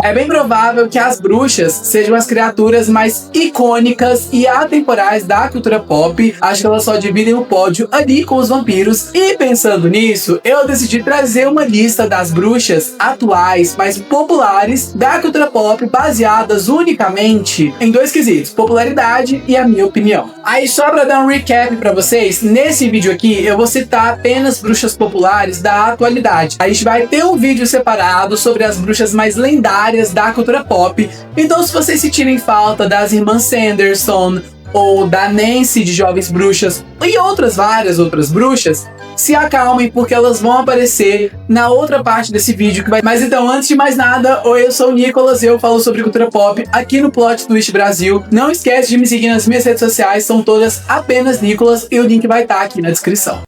É bem provável que as bruxas sejam as criaturas mais icônicas e atemporais da cultura pop. Acho que elas só dividem o pódio ali com os vampiros. E pensando nisso, eu decidi trazer uma lista das bruxas atuais mais populares da cultura pop, baseadas unicamente em dois quesitos: popularidade e a minha opinião. Aí só pra dar um recap pra vocês, nesse vídeo aqui eu vou citar apenas bruxas populares da atualidade. A gente vai ter um vídeo separado sobre as bruxas mais lendárias da cultura pop. Então, se vocês sentirem falta das irmãs Sanderson ou da Nancy de Jovens Bruxas e várias outras bruxas, se acalmem, porque elas vão aparecer na outra parte desse vídeo que vai. Mas então, antes de mais nada, oi, eu sou o Nicolas e eu falo sobre cultura pop aqui no Plot Twist Brasil. Não esquece de me seguir nas minhas redes sociais, são todas apenas Nicolas, e o link vai estar aqui na descrição.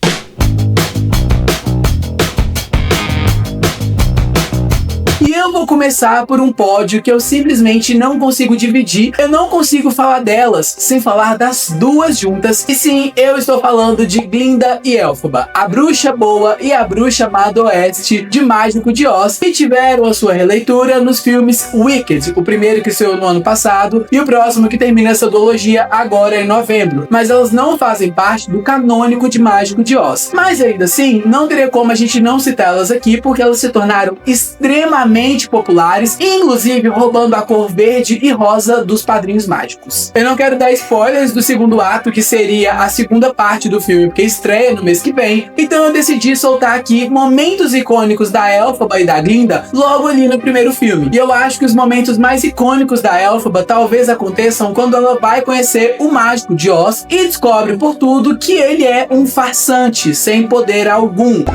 E eu vou começar por um pódio que eu simplesmente não consigo dividir. Eu não consigo falar delas sem falar das duas juntas. E sim, eu estou falando de Glinda e Elphaba, a bruxa boa e a bruxa má do oeste de Mágico de Oz, que tiveram a sua releitura nos filmes Wicked, o primeiro que saiu no ano passado e o próximo que termina essa duologia agora em novembro. Mas elas não fazem parte do canônico de Mágico de Oz. Mas ainda assim, não teria como a gente não citá-las aqui, porque elas se tornaram extremamente populares, inclusive roubando a cor verde e rosa dos Padrinhos Mágicos. Eu não quero dar spoilers do segundo ato, que seria a segunda parte do filme, porque estreia no mês que vem, então eu decidi soltar aqui momentos icônicos da Elphaba e da Glinda logo ali no primeiro filme. E eu acho que os momentos mais icônicos da Elphaba talvez aconteçam quando ela vai conhecer o Mágico de Oz e descobre por tudo que ele é um farsante sem poder algum.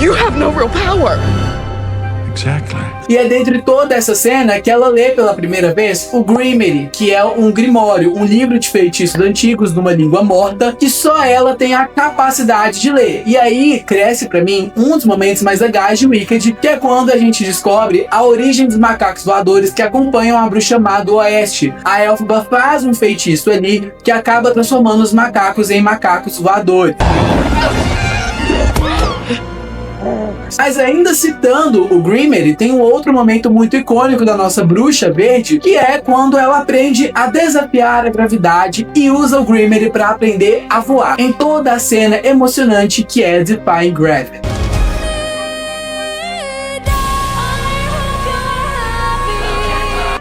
You have no real power. Exactly. E é dentre toda essa cena que ela lê pela primeira vez o Grimmery, que é um grimório, um livro de feitiços antigos numa língua morta, que só ela tem a capacidade de ler. E aí cresce pra mim um dos momentos mais legais de Wicked, que é quando a gente descobre a origem dos macacos voadores que acompanham a bruxa má do oeste. A Elphaba faz um feitiço ali que acaba transformando os macacos em macacos voadores. Mas ainda citando o Grimmery, tem um outro momento muito icônico da nossa bruxa verde, que é quando ela aprende a desafiar a gravidade e usa o Grimmery para aprender a voar, em toda a cena emocionante que é Defying Gravity.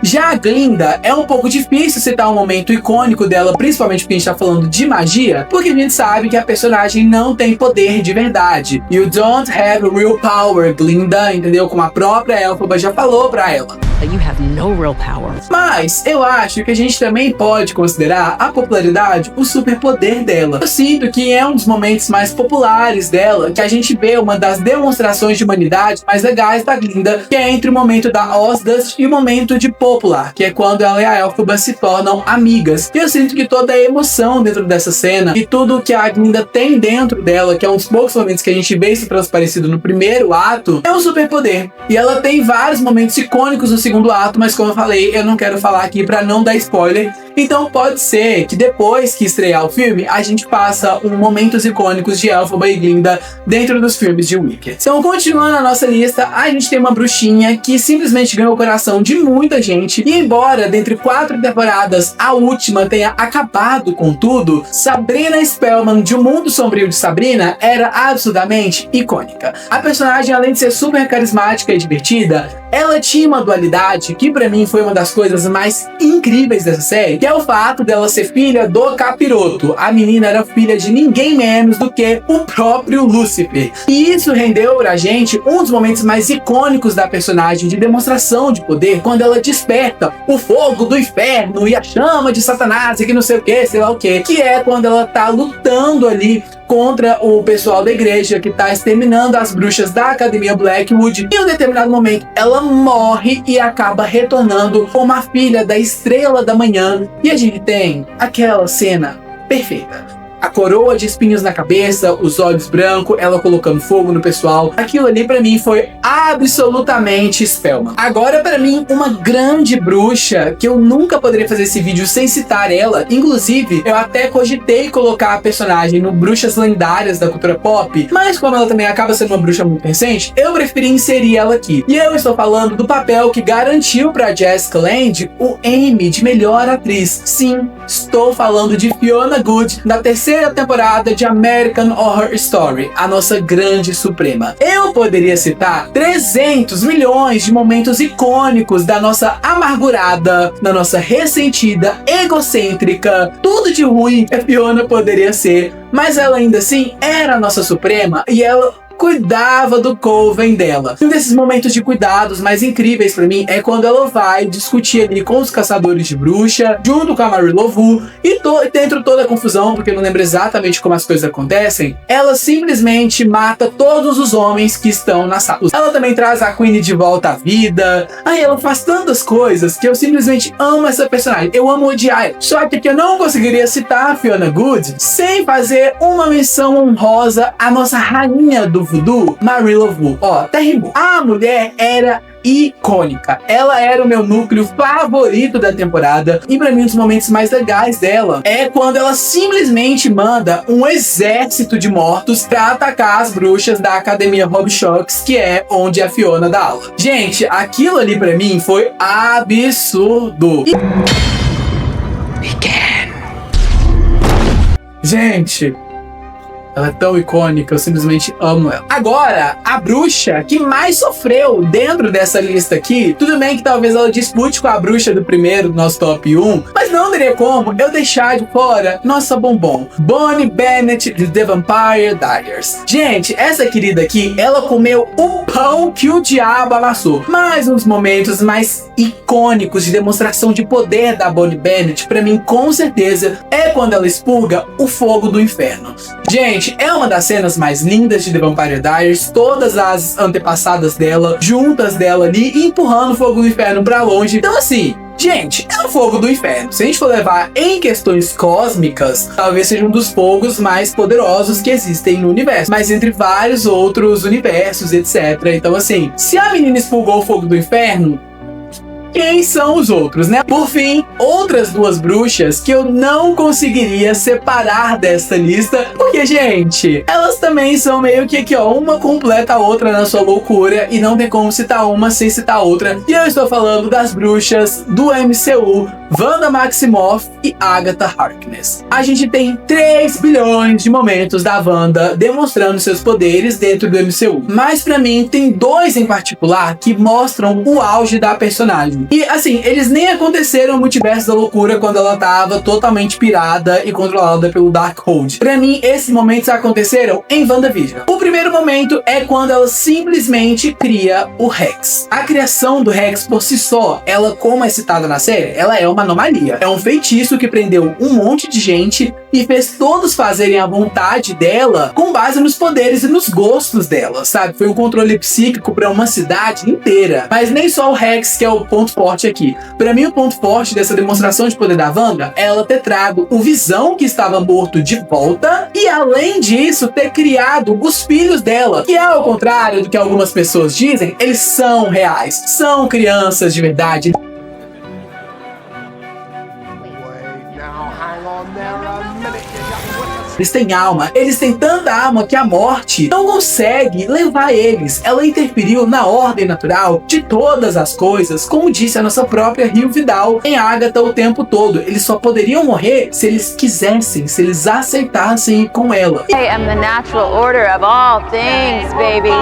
Já a Glinda, é um pouco difícil citar um momento icônico dela, principalmente porque a gente tá falando de magia, porque a gente sabe que a personagem não tem poder de verdade. You don't have real power, Glinda, entendeu? Como a própria Elphaba já falou pra ela. You have no real power. Mas eu acho que a gente também pode considerar a popularidade o superpoder dela. Eu sinto que é um dos momentos mais populares dela que a gente vê uma das demonstrações de humanidade mais legais da Glinda, que é entre o momento da Ozdust e o momento de Popular, que é quando ela e a Elphaba se tornam amigas. E eu sinto que toda a emoção dentro dessa cena e tudo que a Glinda tem dentro dela, que é um dos poucos momentos que a gente vê isso transparecido no primeiro ato, é um superpoder. E ela tem vários momentos icônicos no segundo ato, mas como eu falei, eu não quero falar aqui pra não dar spoiler. Então pode ser que depois que estrear o filme, a gente faça momentos icônicos de Elphaba e Glinda dentro dos filmes de Wicked. Então, continuando a nossa lista, a gente tem uma bruxinha que simplesmente ganhou o coração de muita gente. E embora, dentre 4 temporadas, a última tenha acabado com tudo, Sabrina Spellman, de O Mundo Sombrio de Sabrina, era absurdamente icônica. A personagem, além de ser super carismática e divertida, ela tinha uma dualidade que pra mim foi uma das coisas mais incríveis dessa série, que é o fato dela ser filha do Capiroto. A menina era filha de ninguém menos do que o próprio Lúcifer. E isso rendeu pra gente um dos momentos mais icônicos da personagem de demonstração de poder, quando ela desperta o fogo do inferno e a chama de Satanás e que não sei o que, sei lá o que é quando ela tá lutando ali contra o pessoal da igreja que tá exterminando as bruxas da Academia Blackwood. E em um determinado momento ela morre e acaba retornando como a filha da Estrela da Manhã. E a gente tem aquela cena perfeita. A coroa de espinhos na cabeça, os olhos brancos, ela colocando fogo no pessoal. Aquilo ali pra mim foi absolutamente Spellman. Agora pra mim, uma grande bruxa, que eu nunca poderia fazer esse vídeo sem citar ela. Inclusive, eu até cogitei colocar a personagem no Bruxas Lendárias da cultura pop, mas como ela também acaba sendo uma bruxa muito recente, eu preferi inserir ela aqui. E eu estou falando do papel que garantiu pra Jessica Lange o Emmy de melhor atriz. Sim, estou falando de Fiona Good, da terceira temporada de American Horror Story, a nossa grande suprema. Eu poderia citar 300 milhões de momentos icônicos da nossa amargurada, da nossa ressentida, egocêntrica, tudo de ruim a Fiona poderia ser, mas ela ainda assim era a nossa suprema e ela cuidava do coven dela. Um desses momentos de cuidados mais incríveis pra mim é quando ela vai discutir ali com os caçadores de bruxa, junto com a Marie Laveau, e dentro de toda a confusão, porque eu não lembro exatamente como as coisas acontecem, ela simplesmente mata todos os homens que estão na sala. Ela também traz a Queen de volta à vida. Aí ela faz tantas coisas que eu simplesmente amo essa personagem. Eu amo odiar ela. Só que eu não conseguiria citar a Fiona Good sem fazer uma menção honrosa à nossa rainha do voodoo, Marie Laveau. Ó, até rimou. A mulher era icônica. Ela era o meu núcleo favorito da temporada, e pra mim um dos momentos mais legais dela é quando ela simplesmente manda um exército de mortos pra atacar as bruxas da Academia Hobshocks, que é onde a Fiona dá aula. Gente, aquilo ali pra mim foi absurdo. Gente, ela é tão icônica, eu simplesmente amo ela. Agora, a bruxa que mais sofreu dentro dessa lista aqui, tudo bem que talvez ela dispute com a bruxa do primeiro, do nosso top 1, mas não teria como eu deixar de fora nossa bombom, Bonnie Bennett de The Vampire Diaries. Gente, essa querida aqui, ela comeu o pão que o diabo amassou. Mas um dos momentos mais icônicos de demonstração de poder da Bonnie Bennett, pra mim, com certeza, é quando ela expurga o fogo do inferno. Gente, é uma das cenas mais lindas de The Vampire Diaries, todas as antepassadas dela, juntas dela ali, empurrando o fogo do inferno pra longe. Então assim, gente, é o fogo do inferno. Se a gente for levar em questões cósmicas, talvez seja um dos fogos mais poderosos que existem no universo, mas entre vários outros universos, etc. Então assim, se a menina expurgou o fogo do inferno, quem são os outros, né? Por fim, outras duas bruxas que eu não conseguiria separar desta lista, porque, gente, elas também são meio que aqui, ó, uma completa a outra na sua loucura, e não tem como citar uma sem citar outra. E eu estou falando das bruxas do MCU, Wanda Maximoff e Agatha Harkness. A gente tem 3 bilhões de momentos da Wanda demonstrando seus poderes dentro do MCU, mas pra mim tem 2 em particular que mostram o auge da personagem. E assim, eles nem aconteceram no Multiverso da Loucura, quando ela tava totalmente pirada e controlada pelo Darkhold. Pra mim, esses momentos aconteceram em WandaVision. O primeiro momento é quando ela simplesmente cria o Rex. A criação do Rex por si só, ela, como é citada na série, ela é uma anomalia. É um feitiço que prendeu um monte de gente e fez todos fazerem a vontade dela com base nos poderes e nos gostos dela, sabe? Foi um controle psíquico pra uma cidade inteira. Mas nem só o Rex que é o ponto forte aqui. Pra mim, o ponto forte dessa demonstração de poder da Wanda é ela ter trago o Visão, que estava morto, de volta, e além disso, ter criado os filhos dela, que ao contrário do que algumas pessoas dizem, eles são reais, são crianças de verdade. Eles têm alma, eles têm tanta alma que a morte não consegue levar eles. Ela interferiu na ordem natural de todas as coisas, como disse a nossa própria Rio Vidal em Agatha o tempo todo. Eles só poderiam morrer se eles quisessem, se eles aceitassem ir com ela. I am the natural order of all things, baby.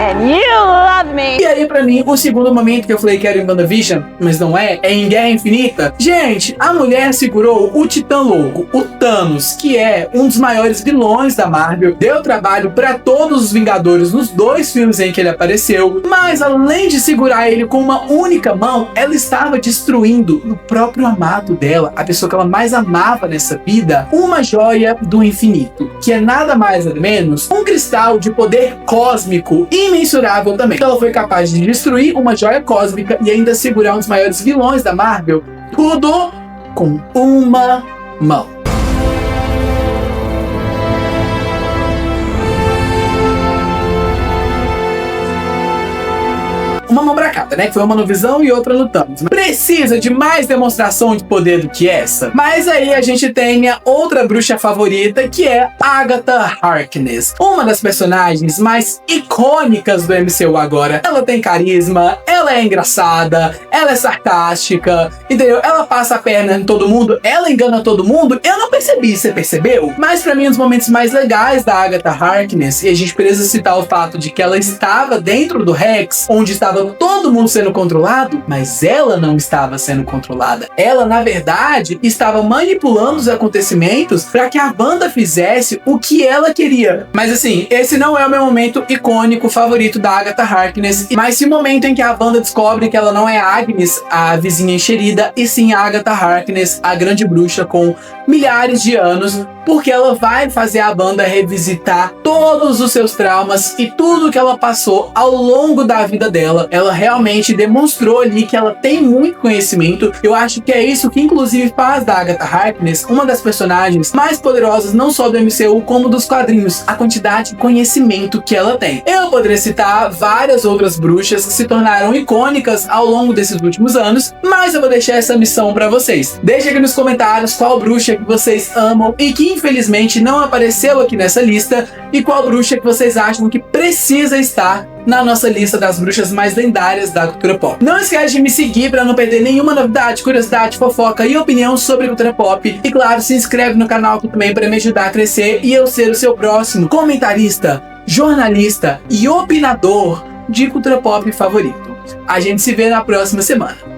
And you love me. E aí, pra mim, o segundo momento que eu falei que era em WandaVision, mas não é em Guerra Infinita. Gente, a mulher segurou o Titã Louco, o Thanos, que é um dos maiores vilões da Marvel. Deu trabalho pra todos os Vingadores nos 2 filmes em que ele apareceu. Mas além de segurar ele com uma única mão, ela estava destruindo o próprio amado dela, a pessoa que ela mais amava nessa vida, uma joia do infinito, que é nada mais nada menos um cristal de poder cósmico imensurável também. Então ela foi capaz de destruir uma joia cósmica e ainda segurar um dos maiores vilões da Marvel, tudo com uma mão. uma mão pra cada, né? Que foi uma no Visão e outra no Thanos. Precisa de mais demonstração de poder do que essa? Mas aí a gente tem minha outra bruxa favorita, que é Agatha Harkness. Uma das personagens mais icônicas do MCU agora. Ela tem carisma, ela é engraçada, ela é sarcástica, entendeu? Ela passa a perna em todo mundo, ela engana todo mundo. Eu não percebi, você percebeu? Mas pra mim, um dos momentos mais legais da Agatha Harkness, e a gente precisa citar o fato de que ela estava dentro do Rex, onde estava todo mundo sendo controlado, mas ela não estava sendo controlada. Ela, na verdade, estava manipulando os acontecimentos para que a Wanda fizesse o que ela queria. Mas assim, esse não é o meu momento icônico favorito da Agatha Harkness, mas sim o momento em que a Wanda descobre que ela não é Agnes, a vizinha enxerida, e sim a Agatha Harkness, a grande bruxa com milhares de anos, porque ela vai fazer a Wanda revisitar todos os seus traumas e tudo que ela passou ao longo da vida dela. Ela realmente demonstrou ali que ela tem muito conhecimento. Eu acho que é isso que inclusive faz da Agatha Harkness uma das personagens mais poderosas, não só do MCU, como dos quadrinhos. A quantidade de conhecimento que ela tem. Eu poderia citar várias outras bruxas que se tornaram icônicas ao longo desses últimos anos, mas eu vou deixar essa missão pra vocês. Deixa aqui nos comentários qual bruxa que vocês amam e que infelizmente não apareceu aqui nessa lista, e qual bruxa que vocês acham que precisa estar na nossa lista das bruxas mais lendárias da cultura pop. Não esquece de me seguir para não perder nenhuma novidade, curiosidade, fofoca e opinião sobre cultura pop. E claro, se inscreve no canal aqui também para me ajudar a crescer e eu ser o seu próximo comentarista, jornalista e opinador de cultura pop favorito. A gente se vê na próxima semana.